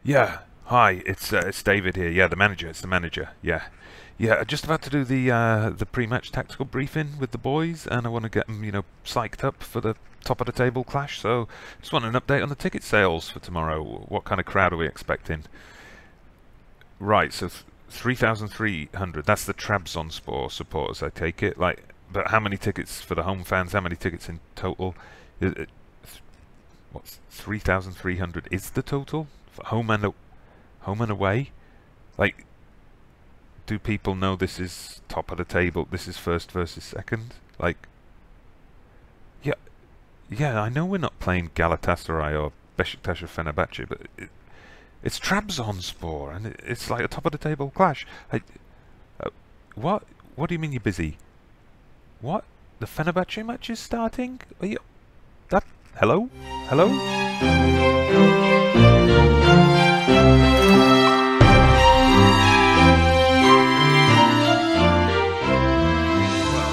Yeah, hi, it's David here. Yeah, the manager. It's the manager. Yeah, yeah. Just about to do the pre-match tactical briefing with the boys, and I want to get them, psyched up for the top of the table clash. So, just want an update on the ticket sales for tomorrow. What kind of crowd are we expecting? Right, so 3,300. That's the Trabzonspor supporters, I take it. But how many tickets for the home fans? How many tickets in total? What's 3,300 is the total for home and away? Like, do people know this is top of the table? This is first versus second? Like, yeah, yeah. I know we're not playing Galatasaray or Besiktas or Fenerbahce, but it's Trabzonspor, and it's like a top of the table clash. Uh, what? What do you mean you're busy? What? The Fenerbahce match is starting? Are you? That? Hello? Hello? Well,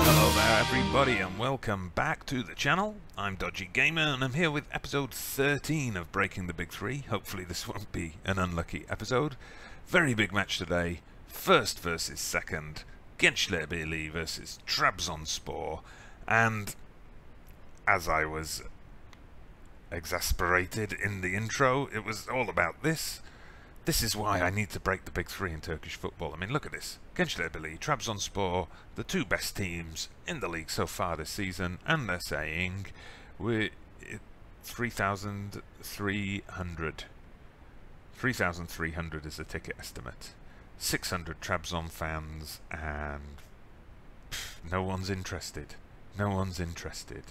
hello there everybody and welcome back to the channel. I'm Dodgy Gamer and I'm here with episode 13 of Breaking the Big Three. Hopefully this won't be an unlucky episode. Very big match today. First versus second. Genclerbirligi versus Trabzonspor. And as I was exasperated in the intro, it was all about this. This is why I need to break the big three in Turkish football. I mean, look at this. Genclerbirligi, Trabzonspor, the two best teams in the league so far this season, and they're saying we're 3,300. 3,300 is the ticket estimate. 600 Trabzon fans, and no one's interested. No one's interested.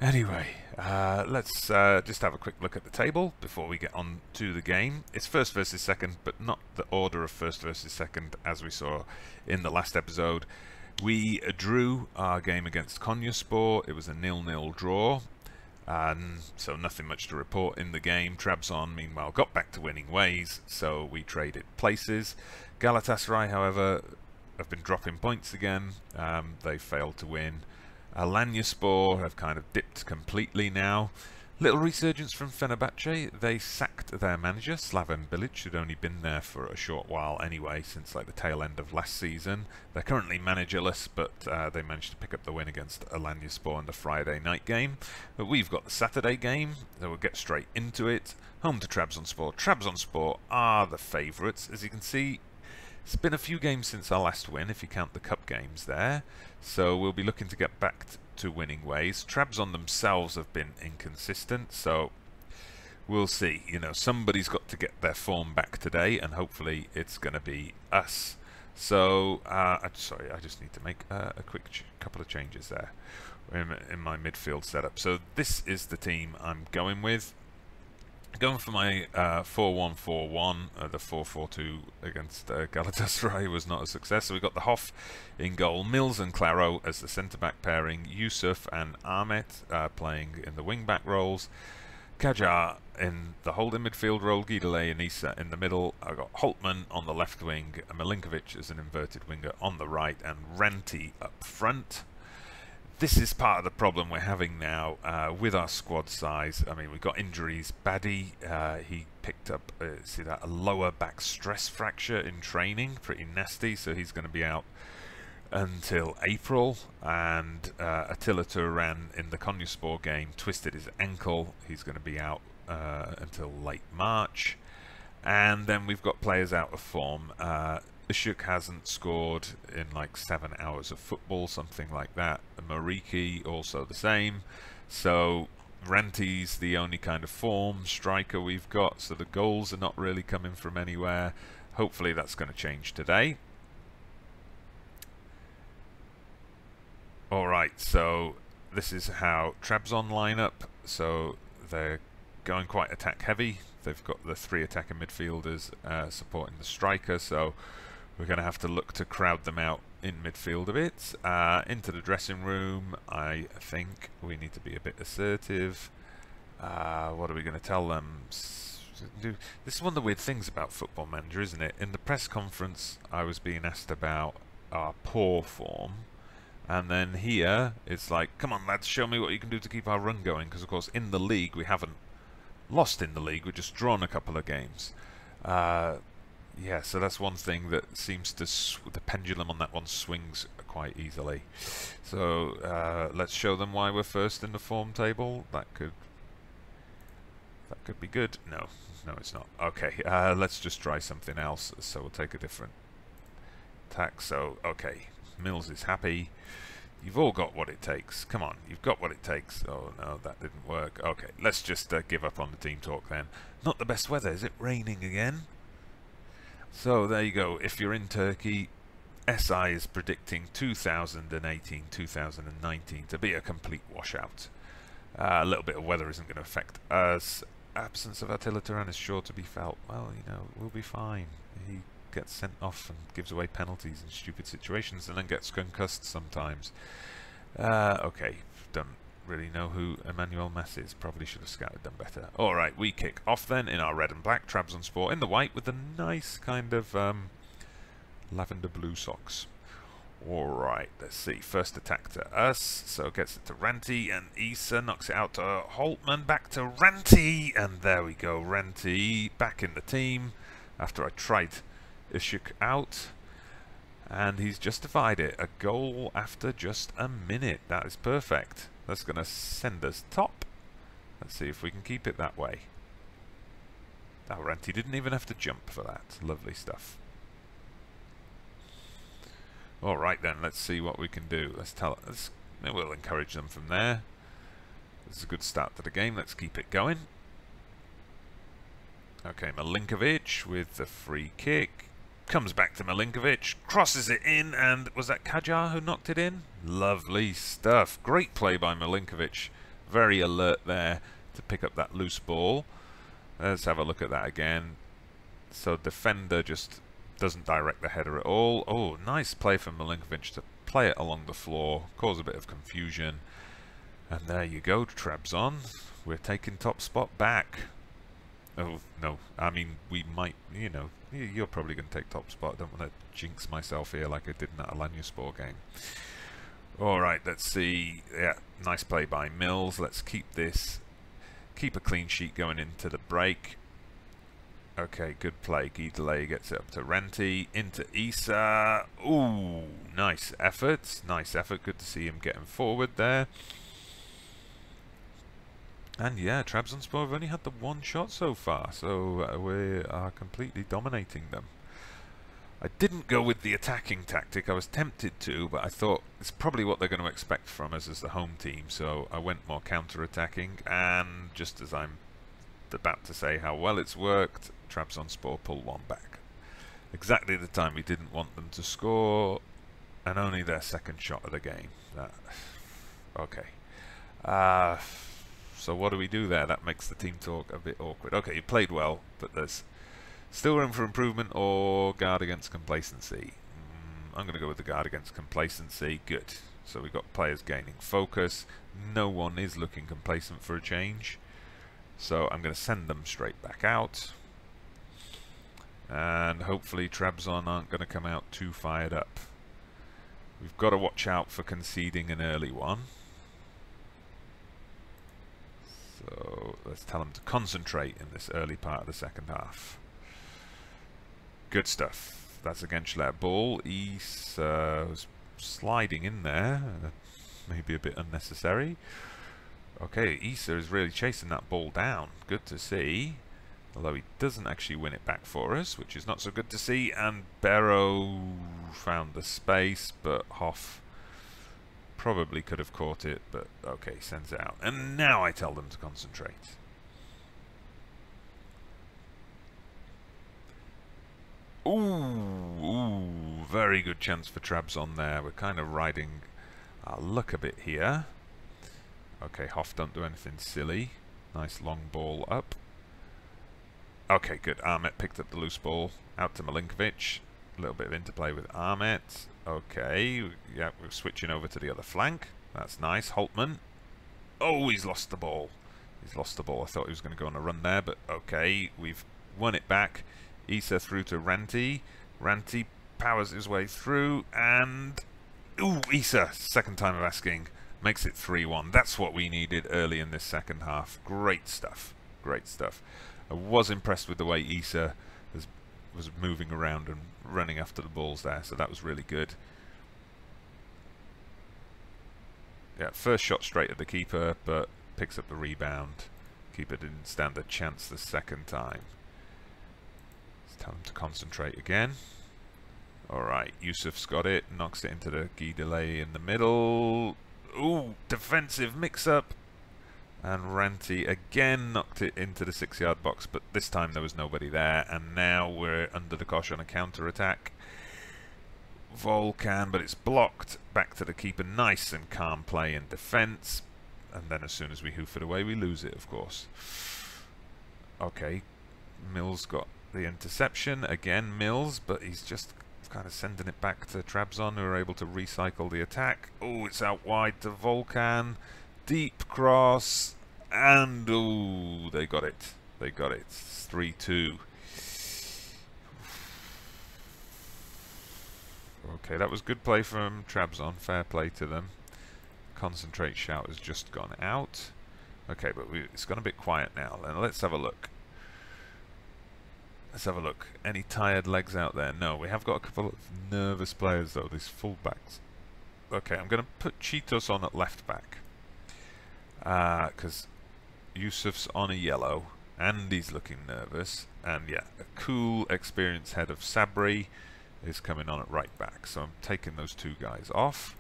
Anyway, let's just have a quick look at the table before we get on to the game. It's first versus second, but not the order of first versus second as we saw in the last episode. We drew our game against Konyaspor. It was a 0-0 draw, so nothing much to report in the game. Trabzon, meanwhile, got back to winning ways, so we traded places. Galatasaray, however, have been dropping points again. They failed to win. Alanyaspor have kind of dipped completely now. Little resurgence from Fenerbahce. They sacked their manager, Slaven Bilic, who'd only been there for a short while anyway, since like the tail end of last season. They're currently managerless, but they managed to pick up the win against Alanyaspor in the Friday night game. But we've got the Saturday game, so we'll get straight into it. Home to Trabzonspor. Trabzonspor are the favourites. As you can see, it's been a few games since our last win, if you count the cup games there. So we'll be looking to get back to winning ways. Trabzon themselves have been inconsistent, so we'll see. You know, somebody's got to get their form back today, and hopefully it's going to be us. So, sorry, I just need to make a quick couple of changes there in my midfield setup. So this is the team I'm going with. Going for my 4-1-4-1, the 4-4-2 against Galatasaray was not a success. So we got the Hoff in goal, Mills and Claro as the centre-back pairing, Yusuf and Ahmet playing in the wing-back roles, Kajar in the holding midfield role, Guidele and Issa in the middle. I've got Holtman on the left wing, Milinkovic as an inverted winger on the right, and Renti up front. This is part of the problem we're having now with our squad size. I mean, we've got injuries. Baddy, he picked up, see that, a lower back stress fracture in training, pretty nasty, so he's going to be out until April. And Attila Turan in the Konyaspor game twisted his ankle. He's going to be out until late March. And then we've got players out of form. Ishuk hasn't scored in like 7 hours of football, something like that. Mariki also the same. So Renti's the only kind of form striker we've got, so the goals are not really coming from anywhere. Hopefully that's going to change today. Alright, so this is how Trabzon line up. So they're going quite attack heavy. They've got the 3 attacking midfielders supporting the striker, so we're going to have to look to crowd them out in midfield a bit. Into the dressing room, I think we need to be a bit assertive. What are we going to tell them? This is one of the weird things about Football Manager, isn't it? In the press conference, I was being asked about our poor form. And then here, it's like, come on lads, show me what you can do to keep our run going. Because, of course, in the league, we haven't lost in the league. We're just drawn a couple of games. Yeah, so that's one thing that seems to... the pendulum on that one swings quite easily. So let's show them why we're first in the form table. That could be good. No, it's not. Okay, let's just try something else. So we'll take a different tack. So, okay, Mills is happy. You've all got what it takes. Come on, you've got what it takes. Oh no, that didn't work. Okay, let's just give up on the team talk then. Not the best weather. Is it raining again? So there you go. If you're in Turkey, SI is predicting 2018-2019 to be a complete washout. A little bit of weather isn't going to affect us. Absence of Attila Turan is sure to be felt. Well, you know, we'll be fine. He gets sent off and gives away penalties in stupid situations and then gets concussed sometimes. Okay, don't really know who Emmanuel Mass is. Probably should have scouted them better. Alright, we kick off then in our red and black. Trabzonspor in the white with a nice kind of lavender blue socks. Alright, let's see. First attack to us, so gets it to Ranti, and Issa knocks it out to Holtman, back to Ranti, and there we go, Ranti back in the team after I tried Ishuk out, and he's justified it. A goal after just a minute. That is perfect. That's going to send us top. Let's see if we can keep it that way. Oh, Ranti didn't even have to jump for that. Lovely stuff. Alright then, let's see what we can do. We'll encourage them from there. This is a good start to the game. Let's keep it going. Okay, Milinkovic with the free kick. Comes back to Milinkovic, crosses it in, and was that Kajar who knocked it in? Lovely stuff. Great play by Milinkovic. Very alert there to pick up that loose ball. Let's have a look at that again. So defender just doesn't direct the header at all. Oh, nice play from Milinkovic to play it along the floor, cause a bit of confusion. And there you go, Trabzon. We're taking top spot back. Oh, no, I mean, we might, you know, you're probably going to take top spot. I don't want to jinx myself here like I did in that Alanyaspor game. Alright, let's see. Yeah, nice play by Mills. Let's keep this, keep a clean sheet going into the break. Okay, good play. Guidelay gets it up to Ranti, into Issa. Ooh, nice effort. Nice effort. Good to see him getting forward there. And yeah, Trabzonspor have only had the one shot so far, so we are completely dominating them. I didn't go with the attacking tactic. I was tempted to, but I thought it's probably what they're going to expect from us as the home team, so I went more counter-attacking, and just as I'm about to say how well it's worked, Trabzonspor pull one back. Exactly the time we didn't want them to score, and only their second shot of the game. Okay. So what do we do there? That makes the team talk a bit awkward. Okay, you played well, but there's still room for improvement or guard against complacency. I'm going to go with the guard against complacency. Good. So we've got players gaining focus. No one is looking complacent for a change. So I'm going to send them straight back out. And hopefully Trabzon aren't going to come out too fired up. We've got to watch out for conceding an early one. So let's tell them to concentrate in this early part of the second half. Good stuff. That's a Genclerbirligi ball. He's was sliding in there. Maybe a bit unnecessary. Okay, Issa is really chasing that ball down. Good to see. Although he doesn't actually win it back for us, which is not so good to see. And Barrow found the space, but Hoff probably could have caught it, but okay, sends it out. And now I tell them to concentrate. Ooh, very good chance for Trabzon there. We're kind of riding our luck a bit here. Okay, Hoff don't do anything silly. Nice long ball up. Okay, good. Ahmet picked up the loose ball. Out to Milinkovic. A little bit of interplay with Ahmet. Okay, yeah, we're switching over to the other flank. That's nice. Holtman. Oh, he's lost the ball. He's lost the ball. I thought he was going to go on a run there, but okay, we've won it back. Issa through to Ranti. Ranti powers his way through, and ooh, Issa, second time of asking, makes it 3-1. That's what we needed early in this second half. Great stuff. Great stuff. I was impressed with the way Issa was moving around and running after the balls there, so that was really good. Yeah, first shot straight at the keeper, but picks up the rebound. Keeper didn't stand a chance the second time. Let's tell him to concentrate again. Alright, Yusuf's got it, knocks it into the Guy delay in the middle. Ooh, defensive mix-up. And Ranti again knocked it into the 6-yard box, but this time there was nobody there, and now we're under the cosh on a counter-attack. Volkan, but it's blocked. Back to the keeper. Nice and calm play in defence. And then as soon as we hoof it away, we lose it, of course. Okay, Mills got the interception. Again, Mills, but he's just kind of sending it back to Trabzon, who are able to recycle the attack. Oh, it's out wide to Volkan. Deep cross, and oh, they got it. They got it. 3-2. Okay, that was good play from Trabzon. Fair play to them. Concentrate shout has just gone out. Okay, but it's gone a bit quiet now. Then let's have a look. Let's have a look. Any tired legs out there? No, we have got a couple of nervous players though. These fullbacks. Okay, I'm going to put Cheetos on at left back. Because Yusuf's on a yellow and he's looking nervous, and yeah, a cool experienced head of Sabri is coming on at right back, so I'm taking those two guys off.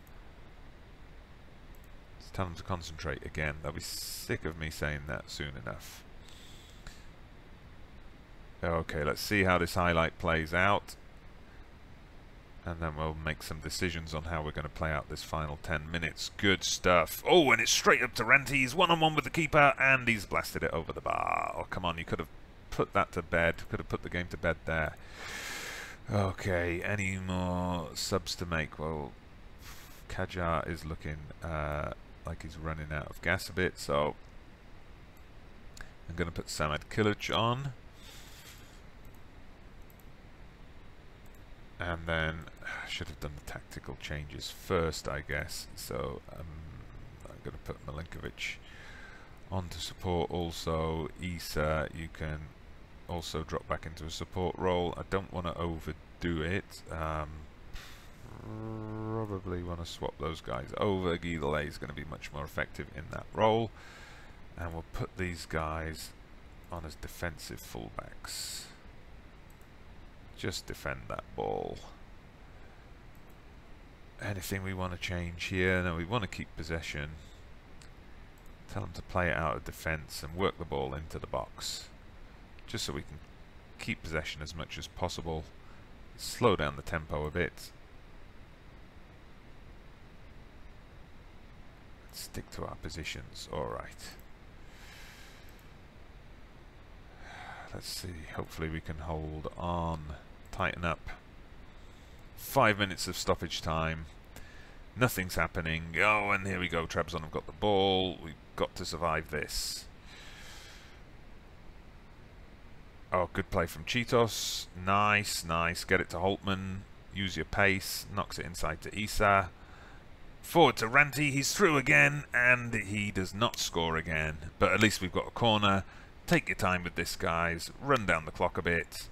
Let's tell them to concentrate again. They'll be sick of me saying that soon enough. Okay, let's see how this highlight plays out, and then we'll make some decisions on how we're going to play out this final 10 minutes. Good stuff. Oh, and it's straight up to Ranti. He's one-on-one with the keeper, and he's blasted it over the bar. Oh, come on, you could have put that to bed. Could have put the game to bed there. Okay, any more subs to make? Well, Kajar is looking like he's running out of gas a bit, so I'm going to put Samad Kilic on. And then I should have done the tactical changes first, I guess. So I'm going to put Milinkovic on to support. Also, Issa, you can also drop back into a support role. I don't want to overdo it. Probably want to swap those guys over. Guidele is going to be much more effective in that role. And we'll put these guys on as defensive fullbacks. Just defend that ball. Anything we want to change here? No, we want to keep possession. Tell them to play it out of defence and work the ball into the box. Just so we can keep possession as much as possible. Slow down the tempo a bit. Stick to our positions. Alright. Let's see. Hopefully we can hold on. Tighten up. 5 minutes of stoppage time. Nothing's happening. Oh, and here we go. Trabzon have got the ball. We've got to survive this. Oh, good play from Cheetos. Nice, nice. Get it to Holtman. Use your pace. Knocks it inside to Issa. Forward to Ranti. He's through again, and he does not score again. But at least we've got a corner. Take your time with this, guys. Run down the clock a bit.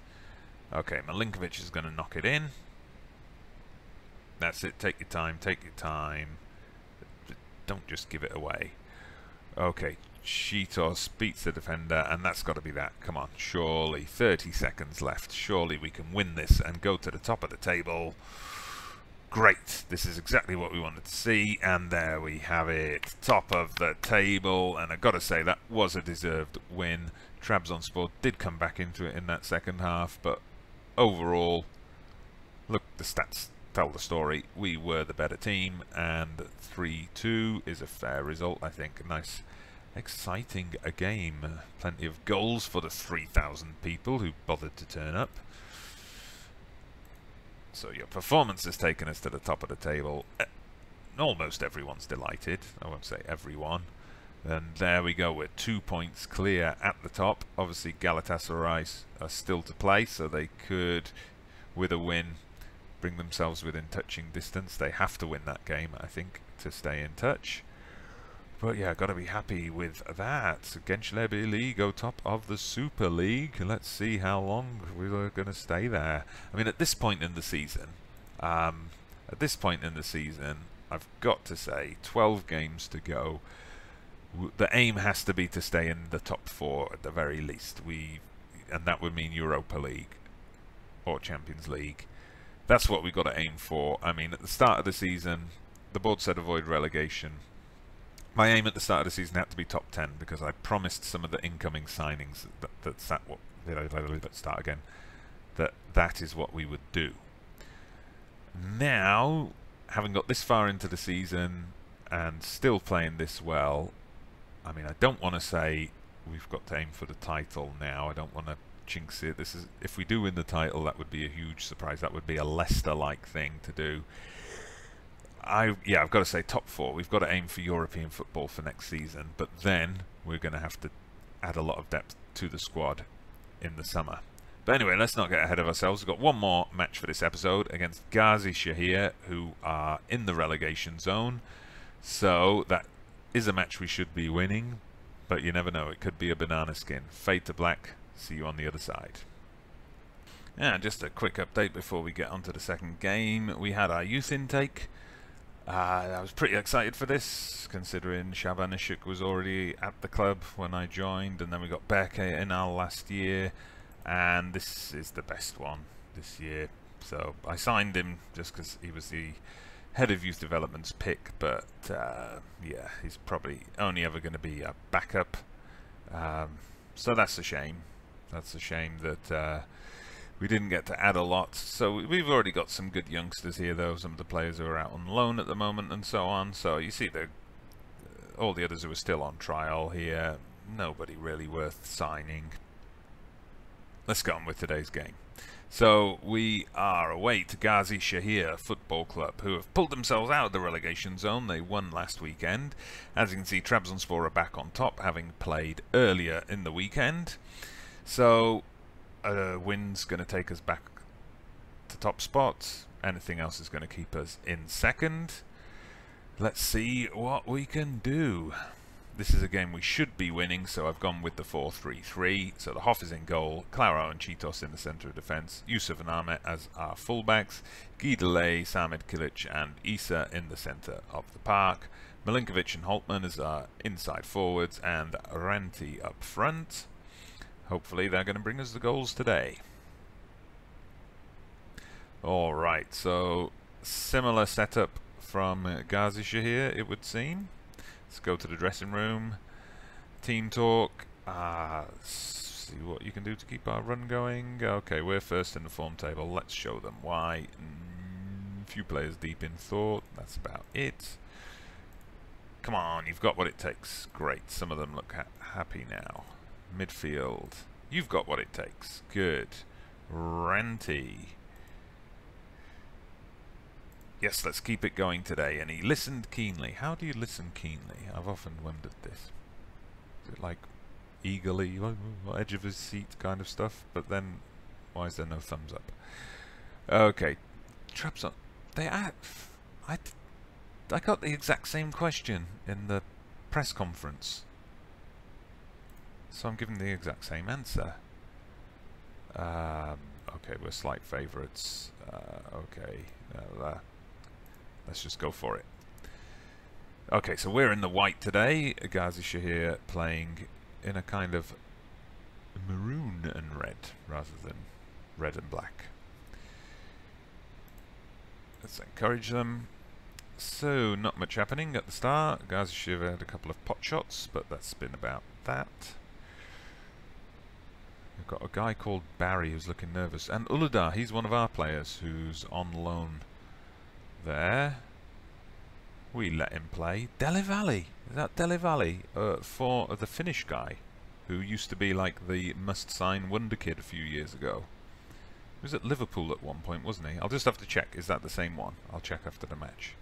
Okay, Milinkovic is going to knock it in. That's it. Take your time. Take your time. Don't just give it away. Okay, Cheetos beats the defender, and that's got to be that. Come on, surely. 30 seconds left. Surely we can win this and go to the top of the table. Great. This is exactly what we wanted to see, and there we have it. Top of the table, and I've got to say that was a deserved win. Trabzonspor did come back into it in that second half, but overall, look, the stats tell the story. We were the better team, and 3-2 is a fair result, I think. A nice, exciting game. Plenty of goals for the 3,000 people who bothered to turn up. So your performance has taken us to the top of the table. Almost everyone's delighted. I won't say everyone. And there we go. We're 2 points clear at the top. Obviously Galatasaray are still to play, so they could, with a win, bring themselves within touching distance. They have to win that game, I think, to stay in touch. But yeah, got to be happy with that. Genclerbirligi go top of the Super League. Let's see how long we're going to stay there. I mean, at this point in the season, I've got to say, 12 games to go. The aim has to be to stay in the top 4 at the very least. And that would mean Europa League or Champions League. That's what we've got to aim for. I mean, at the start of the season, the board said avoid relegation. My aim at the start of the season had to be top 10 because I promised some of the incoming signings that is what we would do. Now, having got this far into the season and still playing this well, I mean, I don't want to say we've got to aim for the title now. I don't want to jinx it. If we do win the title, that would be a huge surprise. That would be a Leicester-like thing to do. I've got to say top 4. We've got to aim for European football for next season, but then we're going to have to add a lot of depth to the squad in the summer. But anyway, let's not get ahead of ourselves. We've got one more match for this episode against Galatasaray, who are in the relegation zone. So that is a match we should be winning, but you never know. It could be a banana skin. Fade to black. See you on the other side. Yeah, just a quick update before we get on to the second game. We had our youth intake. I was pretty excited for this, considering Shabanishuk was already at the club when I joined, and then we got Berke in our last year, and this is the best one this year. So I signed him just because he was the head of youth development's pick, but yeah, he's probably only ever going to be a backup. So that's a shame. That's a shame that we didn't get to add a lot. So we've already got some good youngsters here, though. Some of the players who are out on loan at the moment and so on. So you see all the others who are still on trial here. Nobody really worth signing. Let's get on with today's game. So we are away to Ghazi Shahir Football Club, who have pulled themselves out of the relegation zone. They won last weekend. As you can see, Trabzonspor are back on top, having played earlier in the weekend. So a win's going to take us back to top spots. Anything else is going to keep us in second. Let's see what we can do. This is a game we should be winning, so I've gone with the 4-3-3. So the Hoff is in goal, Claro and Cheetos in the centre of defence, Yusuf and Ahmet as our fullbacks, Guy Delay, Samed Kilic and Isa in the centre of the park, Milinkovic and Holtman as our inside forwards, and Ranti up front. Hopefully they're going to bring us the goals today. Alright, so similar setup from Ghazi Shahir, it would seem. Let's go to the dressing room. Team talk. See what you can do to keep our run going. Okay, we're first in the form table. Let's show them why. Few players deep in thought. That's about it. Come on, you've got what it takes. Great. Some of them look happy now. Midfield. You've got what it takes. Good. Ranty. Yes, let's keep it going today. And he listened keenly. How do you listen keenly? I've often wondered this. Is it like eagerly, edge of his seat kind of stuff? But then, why is there no thumbs up? Okay. Trabzon. I got the exact same question in the press conference. So I'm giving the exact same answer. Okay, we're slight favourites. Okay. Let's just go for it. Okay, so we're in the white today. Ghazi Shahir playing in a kind of maroon and red rather than red and black. Let's encourage them. So, not much happening at the start. Ghazi Shahir had a couple of pot shots, but that's been about that. We've got a guy called Barry who's looking nervous. And Uludağ, he's one of our players who's on loan there. We let him play. Delivalli. Is that Delivalli? For the Finnish guy who used to be like the must-sign wonder kid a few years ago. He was at Liverpool at one point, wasn't he? I'll just have to check. Is that the same one? I'll check after the match.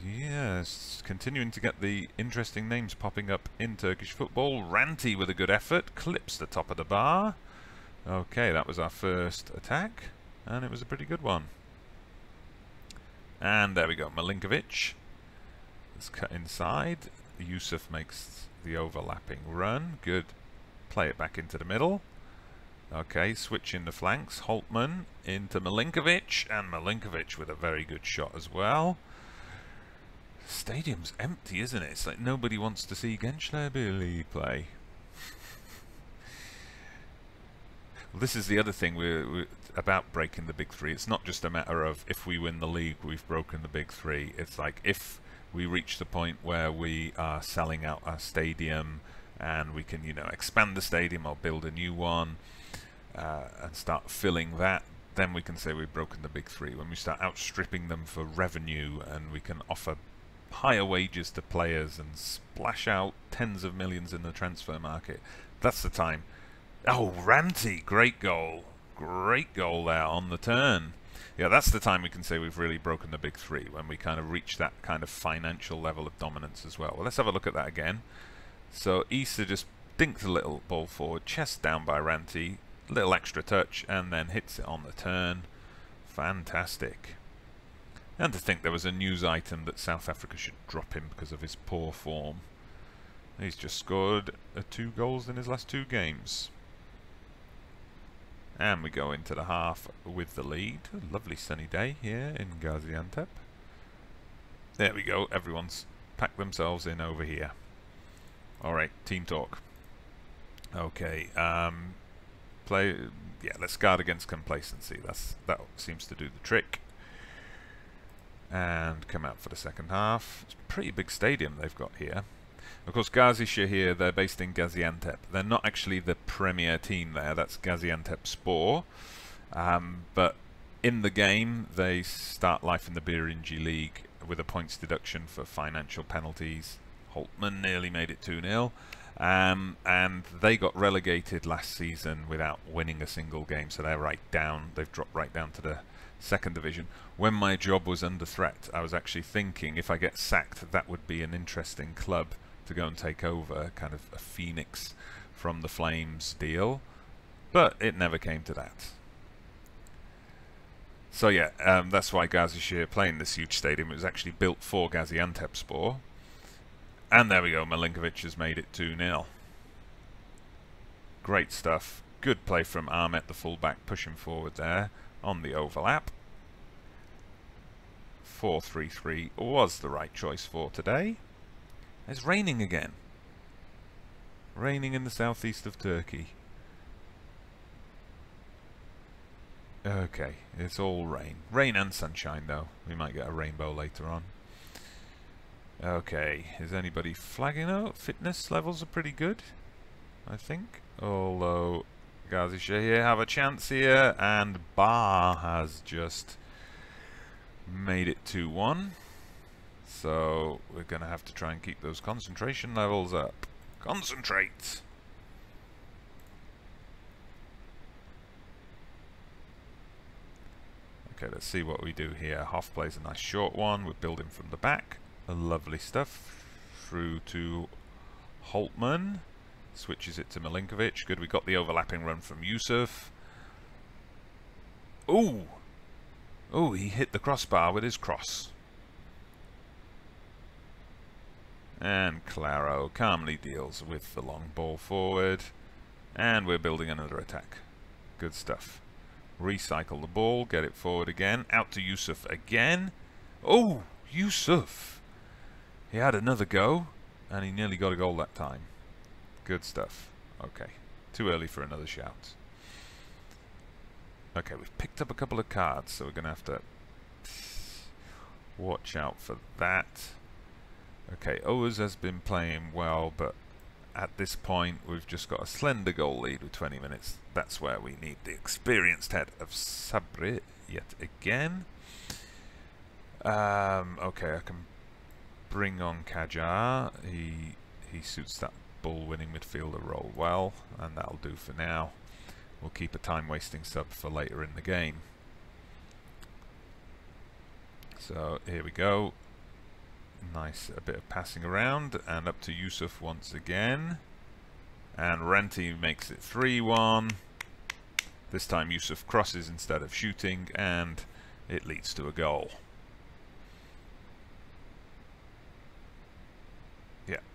Yes, continuing to get the interesting names popping up in Turkish football. Ranti with a good effort. Clips the top of the bar. Okay, that was our first attack. And it was a pretty good one. And there we go, Milinkovic. Let's cut inside. Yusuf makes the overlapping run. Good. Play it back into the middle. Okay, switch in the flanks. Holtman into Milinkovic, and Milinkovic with a very good shot as well. Stadium's empty, isn't it? It's like nobody wants to see Genclerbirligi play. Well, this is the other thing we're about breaking the big three. It's not just a matter of if we win the league, we've broken the big three. It's like if we reach the point where we are selling out our stadium and we can, you know, expand the stadium or build a new one and start filling that, then we can say we've broken the big three. When we start outstripping them for revenue and we can offer higher wages to players and splash out tens of millions in the transfer market, that's the time. Oh, Ranty, great goal. Great goal there on the turn. Yeah, that's the time we can say we've really broken the big three, when we kind of reach that kind of financial level of dominance as well. Well, let's have a look at that again. So Issa just dinks a little ball forward, chest down by Ranty, little extra touch, and then hits it on the turn. Fantastic. And to think there was a news item that South Africa should drop him because of his poor form. He's just scored 2 goals in his last 2 games. And we go into the half with the lead. A lovely sunny day here in Gaziantep. There we go. Everyone's packed themselves in over here. Alright, team talk. Okay, let's guard against complacency. That seems to do the trick. And come out for the second half. It's a pretty big stadium they've got here. Of course, Gazishahir, they're based in Gaziantep. They're not actually the premier team there. That's Gaziantepspor. But in the game, they start life in the Birinci League with a points deduction for financial penalties. Holtman nearly made it 2-0. And they got relegated last season without winning a single game. So they're right down. They've dropped right down to the second division. When my job was under threat, I was actually thinking if I get sacked, that would be an interesting club to go and take over, kind of a phoenix from the Flames deal, but it never came to that. So yeah, that's why Gazishahir playing this huge stadium. It was actually built for Gaziantepspor, and there we go. Milinkovic has made it 2-0. Great stuff. Good play from Ahmet, the fullback, pushing forward there on the overlap. 4-3-3 was the right choice for today. It's raining again. Raining in the southeast of Turkey. Okay, it's all rain. Rain and sunshine though. We might get a rainbow later on. Okay, is anybody flagging out? Fitness levels are pretty good, I think. Although Gazishahir have a chance here, and Bar has just made it 2-1. So we're going to have to try and keep those concentration levels up. Concentrate! Okay, let's see what we do here. Hoff plays a nice short one. We're building from the back. Lovely stuff. Through to Holtman. Switches it to Milinkovic. Good, we got the overlapping run from Yusuf. Ooh! Oh, he hit the crossbar with his cross. And Claro calmly deals with the long ball forward. And we're building another attack. Good stuff. Recycle the ball, get it forward again. Out to Yusuf again. Oh, Yusuf! He had another go, and he nearly got a goal that time. Good stuff. Okay, too early for another shout. Okay, we've picked up a couple of cards, so we're going to have to watch out for that. Okay, Oz has been playing well, but at this point we've just got a slender goal lead with 20 minutes. That's where we need the experienced head of Sabri yet again. Okay, I can bring on Kajar. He suits that ball-winning midfielder role well, and that'll do for now. We'll keep a time-wasting sub for later in the game. So here we go. Nice, a bit of passing around, and up to Yusuf once again. And Ranty makes it 3-1. This time Yusuf crosses instead of shooting, and it leads to a goal.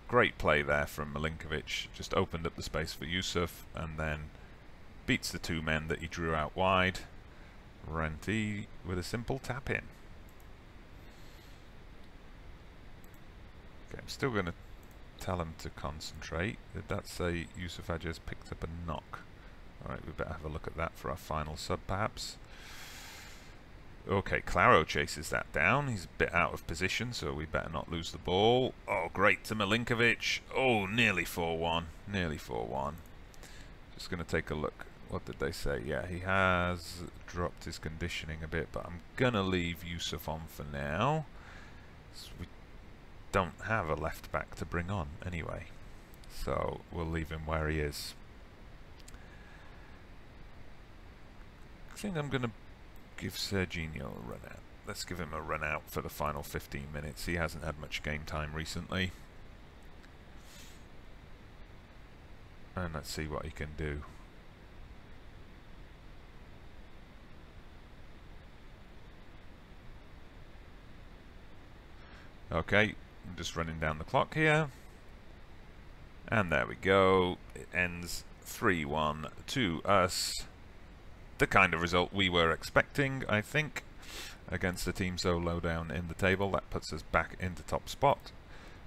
Great play there from Milinkovic. Just opened up the space for Yusuf and then beats the two men that he drew out wide. Renti with a simple tap in. Okay, I'm still going to tell him to concentrate. Did that say Yusuf Adjes picked up a knock? Alright, we better have a look at that for our final sub perhaps. Okay, Claro chases that down. He's a bit out of position, so we better not lose the ball. Oh, great to Milinkovic. Oh, nearly 4-1. Nearly 4-1. Just going to take a look. What did they say? Yeah, he has dropped his conditioning a bit, but I'm going to leave Yusuf on for now. So we don't have a left back to bring on anyway. So we'll leave him where he is. I think I'm going to give Serginho a run out. Let's give him a run out for the final 15 minutes. He hasn't had much game time recently. And let's see what he can do. Okay, I'm just running down the clock here. And there we go. It ends 3-1 to us. The kind of result we were expecting, I think, against a team so low down in the table. That puts us back into top spot.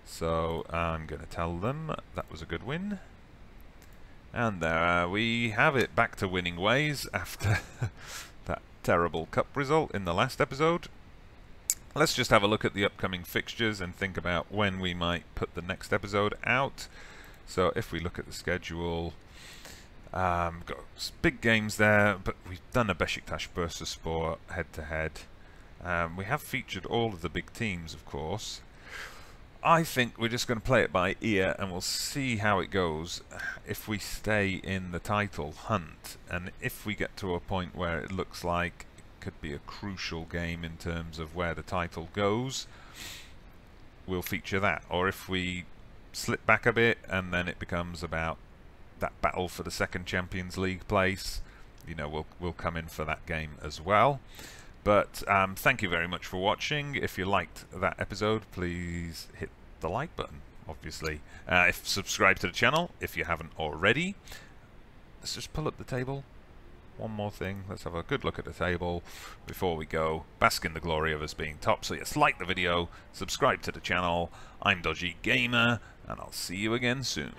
So I'm going to tell them that was a good win. And there we have it, back to winning ways after that terrible cup result in the last episode. Let's just have a look at the upcoming fixtures and think about when we might put the next episode out. So if we look at the schedule, got big games there, but we've done a Besiktas Bursaspor head-to-head. We have featured all of the big teams, of course. I think we're just going to play it by ear and we'll see how it goes if we stay in the title hunt, and if we get to a point where it looks like it could be a crucial game in terms of where the title goes, we'll feature that. Or if we slip back a bit and then it becomes about that battle for the second Champions League place, you know, we'll come in for that game as well. But thank you very much for watching. If you liked that episode, please hit the like button, obviously. Subscribe to the channel if you haven't already. Let's just pull up the table. One more thing. Let's have a good look at the table before we go. Bask in the glory of us being top. So yes, like the video, subscribe to the channel. I'm Dodgy Gamer, and I'll see you again soon.